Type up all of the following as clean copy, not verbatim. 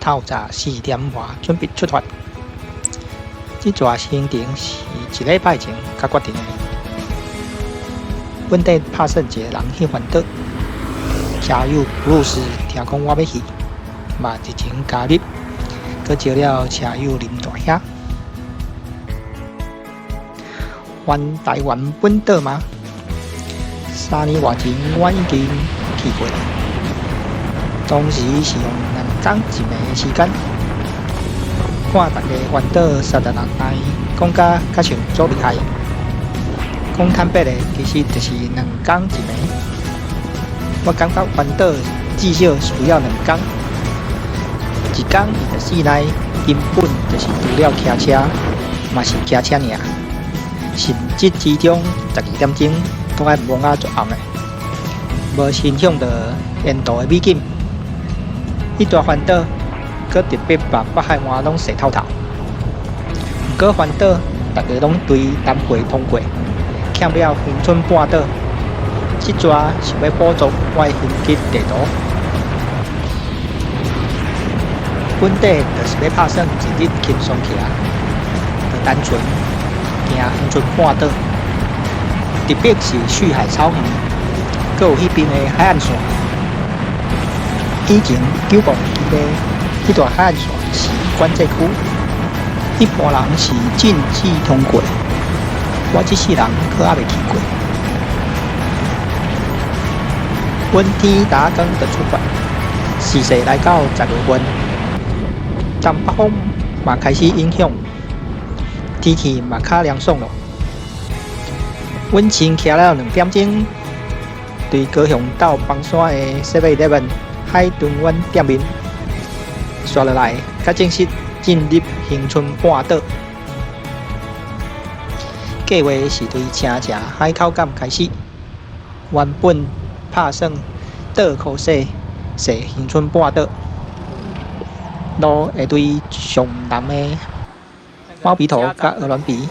透早4点外准备出发。这段行程是1礼拜前才决定的。本地拍算一个人去环岛，车友布鲁斯听讲我要去，嘛一前加入，佮招了车友林大兄。环台湾本岛吗？3年外前我已经去过了，当时是用2天1暝的时间，看大家环岛3十人来，讲甲像足厉害。讲坦白的，其实就是2天1暝。我感觉环岛至少需要2天，一天24内根本就是除了骑车，嘛是骑车尔。甚至之中12点钟都爱摸啊作暗的，无欣赏到沿途的美景。一大环岛，佮特别把北海湾拢洗透透。不过环岛大家拢对南回通过，欠了恒春半岛。这抓是要补足我的行程地图。本地就是要拍算一日轻松起来，就单纯行恒春半岛，特别是旭海草原，佮有迄边的海岸线。以前9公里的这段海岸线是管制区，一般人是禁止通过。我这世人可还未去过。阮天打更就出发，时势来到10月份，东北风嘛开始影响，天气嘛较凉爽咯。阮先骑了2点钟，对高雄到邦山的 7-11 海豚湾店面，刷落来，才正式进入恒春半岛。计划是对车城海口港开始，原本拍算倒口西坐恒春半岛，路会对上南的猫鼻头甲鹅銮鼻，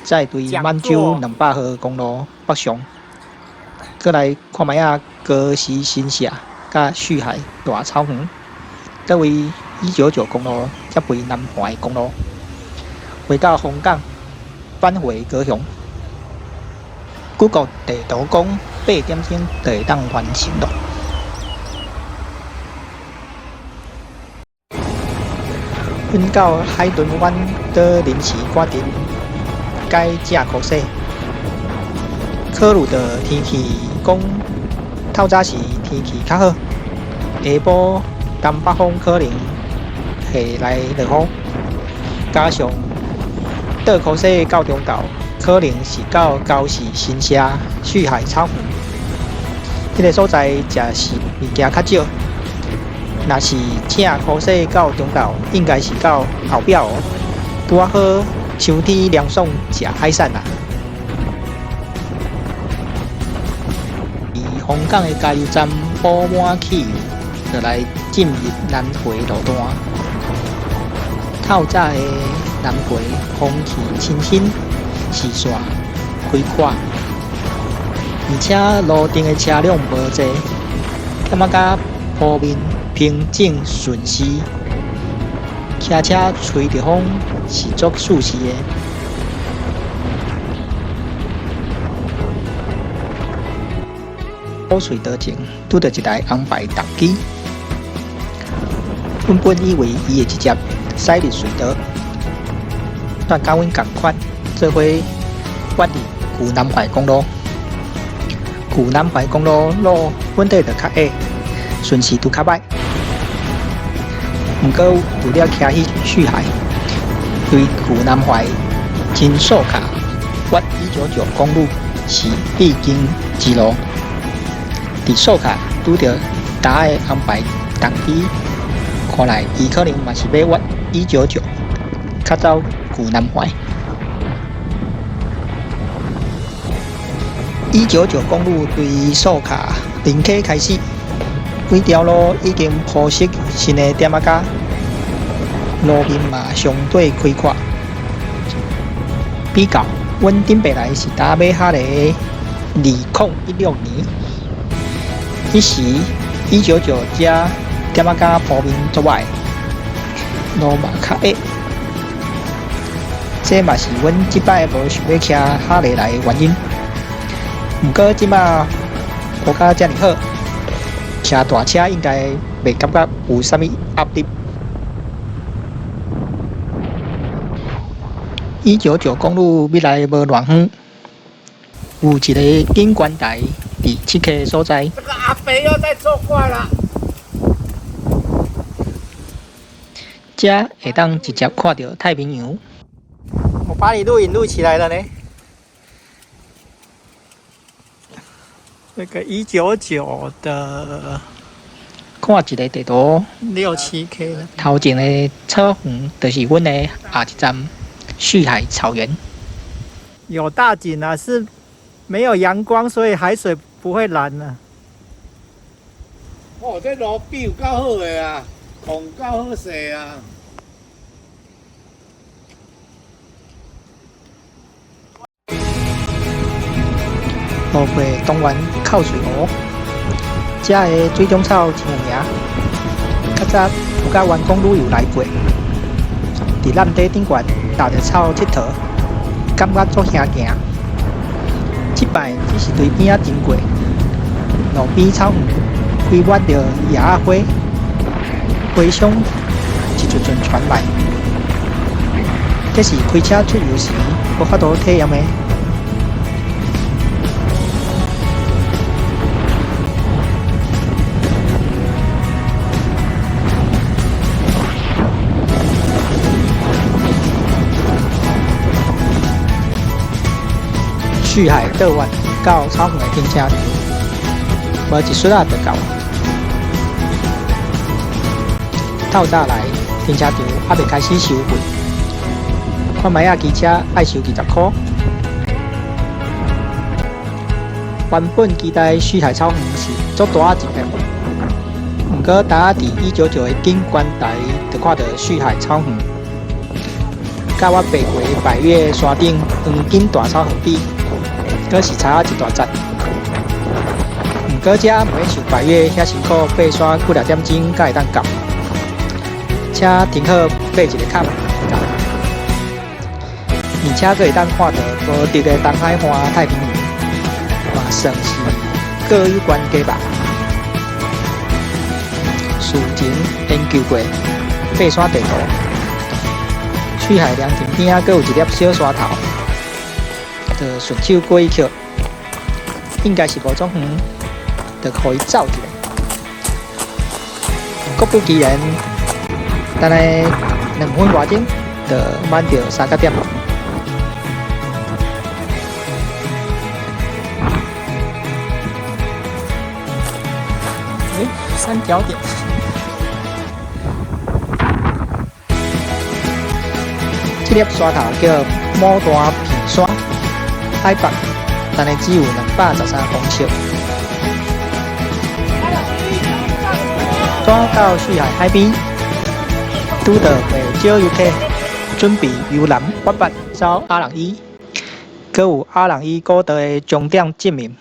再对满洲200号公路北上，再来看卖啊高石新社甲旭海大草原，再为199公路接回南环公路，回到红港，返回高雄。Google 地图讲8点钟就会当完成咯。阮到海豚湾岛临时决定改正考试，考虑到天气讲透早时天气较好，下晡东北风可能会来落雨，加上倒考试到中昼。可能是到高市新社、旭海草原，迄个所在食物件较少。若是请考试到中昼，应该是到后壁哦，拄好秋天凉爽食海产啦。伫红港的加油站补满汽油，就来进入南回路段。透早的南回空气清新。视线开阔，而且路顶的车辆无济，感觉甲坡面平静顺时，骑车吹着风是足舒适的。好隧道前拄到一台红白重机，阮本以为伊会直接驶入隧道，但甲阮同款。做伙决定旧南怀公路，旧南怀公路路本地就较矮，顺势拄较歹。不过除了骑去旭海，对旧南怀经寿卡越199公路是必经之路。伫寿卡拄到大的安排重机，看来伊可能嘛是要越199，较走旧南怀。199公路对寿卡林溪开始，规条路已经铺设新的点仔架，路面嘛相对开阔。比较，阮顶白来是搭买下个2016年，迄时199只点仔架铺面足歹，路嘛较矮，这嘛是阮即摆无想要骑哈雷来的原因。毋过即摆路较遮尔好，骑大车应该袂感觉有啥物压力。199公路要来无偌远，有一个景观台伫这个所在。这个阿北又在作怪了。这会当直接看到太平洋。我把你录影录起来了呢。那个199的，看一个地图，6、7K 了。头前的草原就是阮的下一站旭海草原。有大景啊，是没有阳光，所以海水不会蓝了。哦，这路比有够好的啊，空够好势啊。路过东园靠水湖，这的水中草真有名。较早有甲员工旅游来过，伫蓝地顶悬踏着草佚佗，感觉足遐行。即摆只是对边仔经过，路边草园规抹着野仔花，花香一阵阵传来。这是开车出游时无法度体验的。旭海倒弯到草原的停车场，无一瞬仔就到。透早来停车场还未开始收费，看卖仔机车爱收20块。原本期待旭海草原是足大一片，毋过当下伫199的景观台就看到旭海草原，甲我爬过百岳山顶黄金大草原比。阁是差一大截，毋过遮袂像百岳遐辛苦，爬山几2点钟才会当到。车停好，爬一个坎到，而且阁会当看到无敌的东海岸太平洋，嘛算是各有关系吧。事前研究过爬山地图，翠海凉亭边仔阁有一粒小山头。就顺手过去捡，应该是无种远，就可以走一下。果不其然，等下2分多钟就满到3个点。3角点。这粒山头叫牡丹片山。海拔但是只有213公尺。转到旭海海边，拄到不少游客准备游南挖北走阿郎伊，阁有阿郎伊古道的终点证明。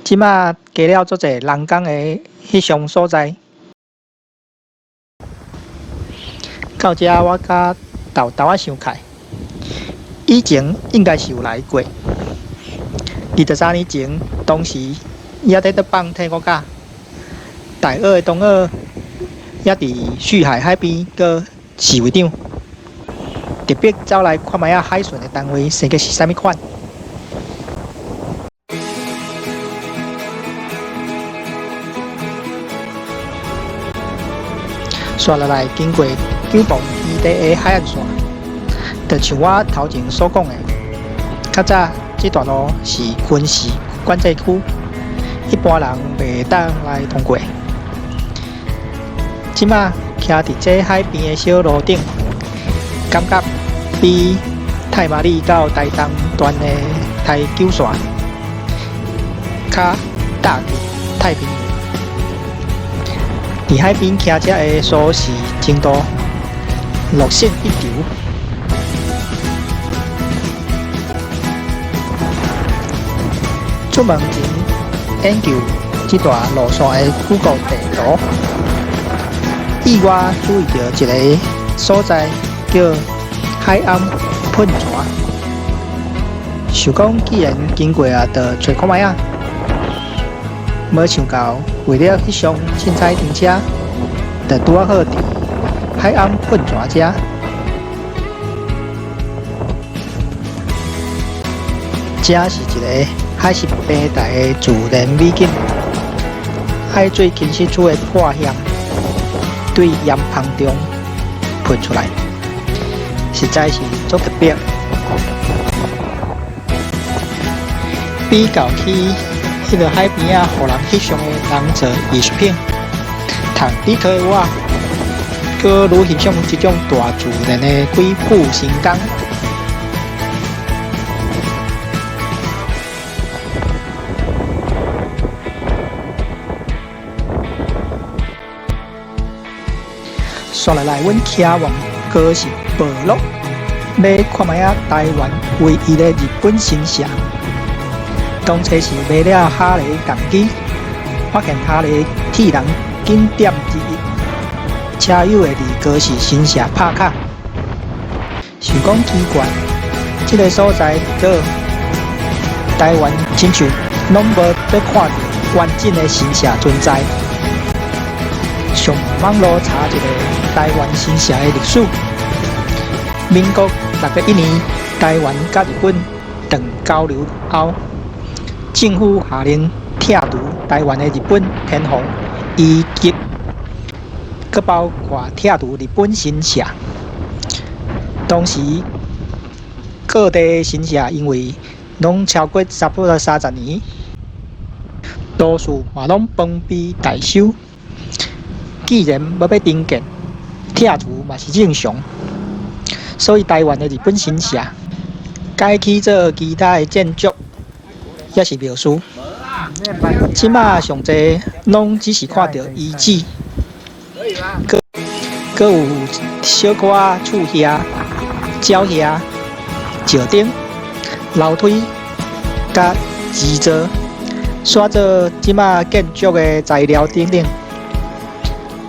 即马加了足侪人工的翕相所在。到这我甲豆豆想开。以前应该是有来过，23年前，当时也在放天国假，大澳的东澳也伫旭海海边个示会场，特别走来看卖海巡的单位生计是啥物款。刷落来经过九磅基地的海岸线。就像我头前所讲的，较早这段路是军事管制区，一般人袂当来通过。即马徛伫这海边的小路顶，感觉比太麻里到台东段的台九线较大太平洋。伫海边骑车的舒适程度，乐胜一筹。出门前研究这段路线的 Google 地图，意外注意到一个所在叫海岸喷泉。想讲，既然经过啊，就找看卖啊。没想到，为了翕相凊彩停车，就拄好伫海岸喷泉遮。这是一个海蚀平台的自然美景，海水侵蚀出的破险，对岩棚中喷出来，实在是足特别。比较起迄个海边啊，互人翕相的人造艺术品，通比起我，搁愈欣赏这种大自然的鬼斧神工。刷落来，阮徛往高是部落，要看卖啊台湾唯一的日本神社。当初是买了哈雷共机，发现哈雷铁人景点之一，车友会伫高市神社拍卡。想讲奇怪，这个所在叫台湾，亲像拢无得看到完整的神社存在。上网络查一个台湾神社的历史。民国601年，台湾甲日本断交流后，政府下令拆除台湾的日本天皇遗迹，佮包括拆除日本神社。当时各地神社因为拢超过差不多30年，多数嘛拢封闭待收。既然要重建，拆除嘛是正常，所以台湾的日本神社改起做其他的建筑，也是庙事。即马上济拢只是看到遗址，佮有小可厝遐、鸟遐、石顶、楼梯、甲石座，刷做即马建筑的材料等等。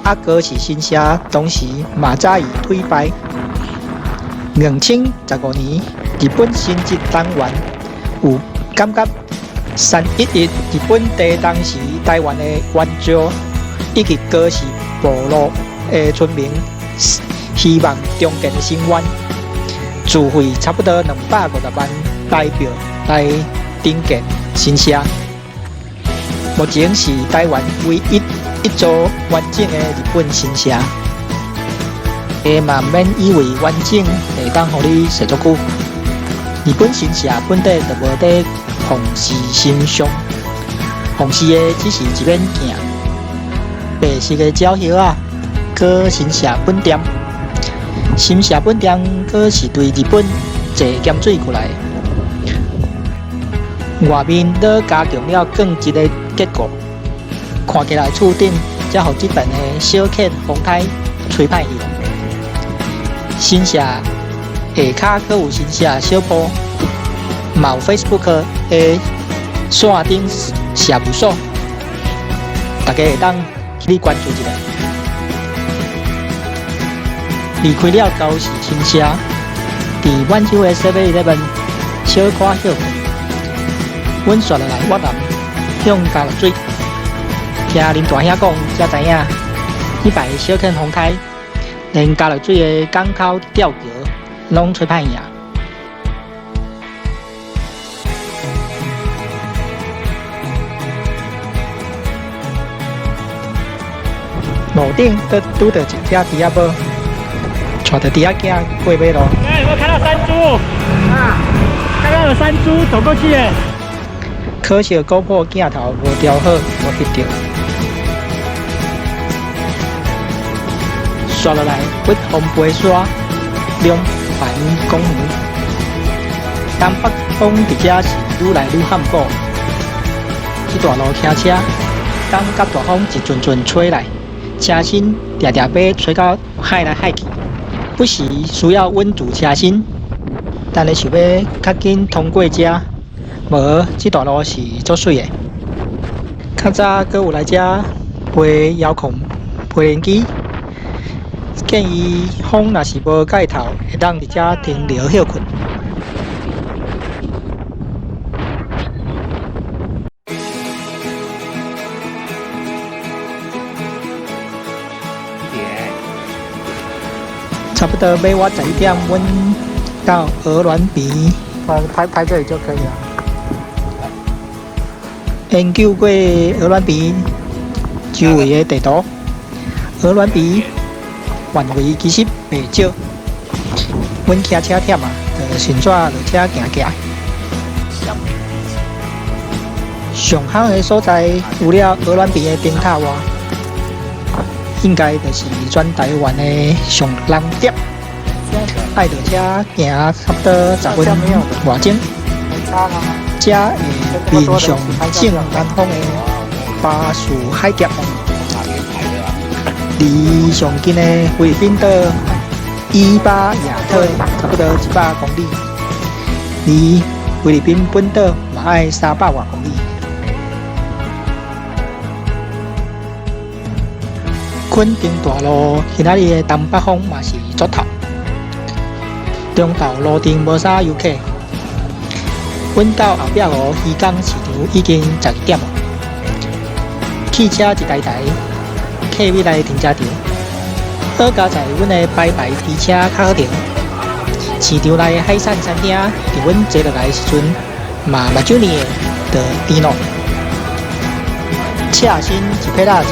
啊，高市神社当时嘛早已退败。2015年，日本神职人员有感觉311日本地当时台湾的原住以及高市部落的村民希望重建的心愿，自费差不多250万代表来重建神社。目前是台湾唯一一座完整的日本神社，嘛免以为完整会当互你踅足久。日本神社本地就无在奉祀神像，奉祀的只是一面镜、白色的鸟叶啊，搁神社本店。神社本店搁是对日本坐咸水过来，外面都加强了钢筋的结构。看起来厝顶才互这边的小犬风台吹歹去。神社下骹阁有神社小铺，嘛有 Facebook 的线顶社务所，大家会当去关注一下。离开了高市神社，伫阮州的7-11小可休困。阮刷落来越南向嘉乐水。听林大兄讲，才知影，迄摆小坑风台，连嘉乐水的港口吊桥拢吹歹赢。路顶都拄到一只猪仔猫，带着猪仔囝过马路。刚刚有没有看到山猪？啊，刚刚有山猪走过去耶。可惜GoPro镜头无调好，无翕到。刷落来，北风飞沙，两环公园。东北风伫遮是愈来愈罕古。这段路骑车，当甲大风一阵阵吹来，车身常常被吹到海来海去，不时需要稳住车身。但是想要较紧通过遮，无这段路是足水的。较早阁有来遮陪遥控、陪联机。建议风若是无盖头，会当伫遮停留休困。差不多要我11点，阮到鹅銮鼻。排这里就可以了。研究过鹅銮鼻周围的地图，鹅銮鼻范围其实袂少。阮骑车忝啊，就顺续落车行行。上好的所在，除了鹅銮鼻的灯塔外，应该就是全台湾的上人点。爱落车行差不多10分外钟，这会面向正南方的巴士海峡，离上近的菲律宾岛伊巴亚特差不多100公里，离菲律宾本岛嘛爱300外公里。垦丁大路今仔日的东北风嘛是足透。中昼路灯无啥游客，阮到后壁湖渔港市场已经12点了。汽车一台台客尾来停车场，好加在阮的白牌机车较好停。市场内的海产餐厅，伫阮坐落来的时阵，嘛目睭呢就甜咯。赤身一撇仔100，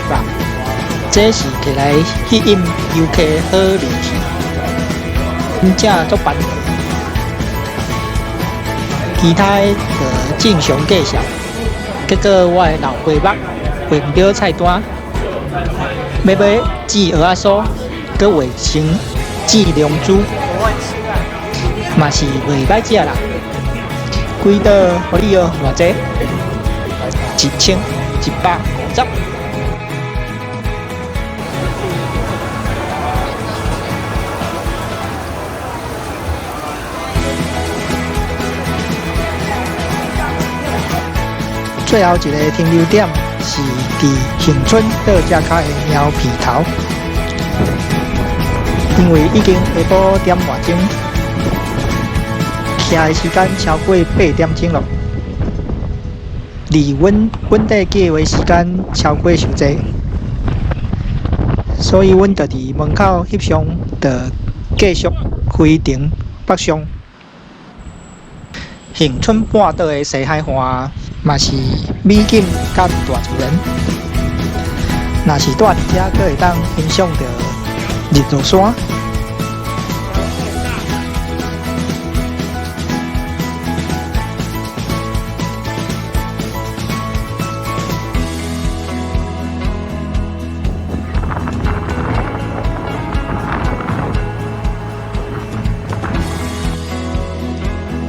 这是摕来吸引游客好利器。真正足办，其他的就正常介绍。结果我的老爸目画唔到菜单，要买煮蚵仔酥，佮画成煮龙珠，嘛是袂歹食啦。几道互你哦，偌济？1150。最后一个停留点是伫恒春岛遮卡的猫皮头，因为已经下晡点外钟，徛的时间超过8点钟了，离阮本地计划时间超过伤济，所以阮就伫门口翕相，就继续飞程北上。恒春半岛的西海岸嘛是美景甲大自然，若是住伫遮，阁会当欣赏到日落山。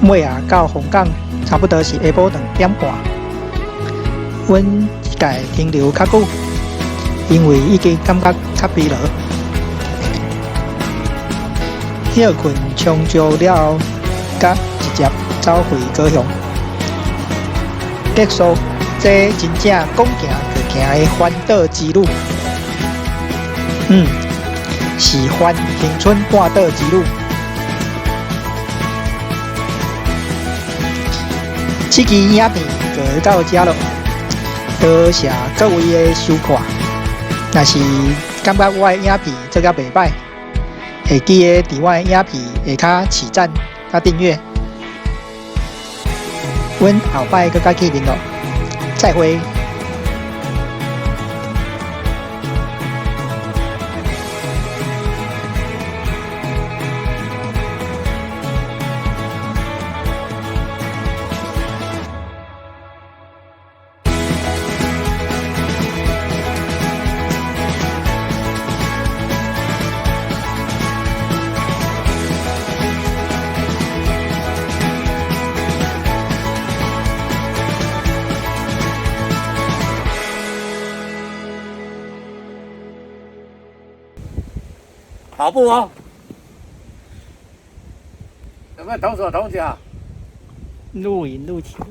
尾啊，到红港差不多是下晡2点半。阮即届停留较久，因为已经感觉较疲劳。休困充足了后，甲直接走回高雄，结束这真正讲行就行的环岛之旅。是环恒春半岛之旅。这期影片就到这了，多谢各位的收看。若是感觉我的影片做甲袂歹，会记得伫我的影片下骹起赞甲订阅。阮后摆搁甲见面咯，再会。跑步哦，有没有同手同脚？录影录起来。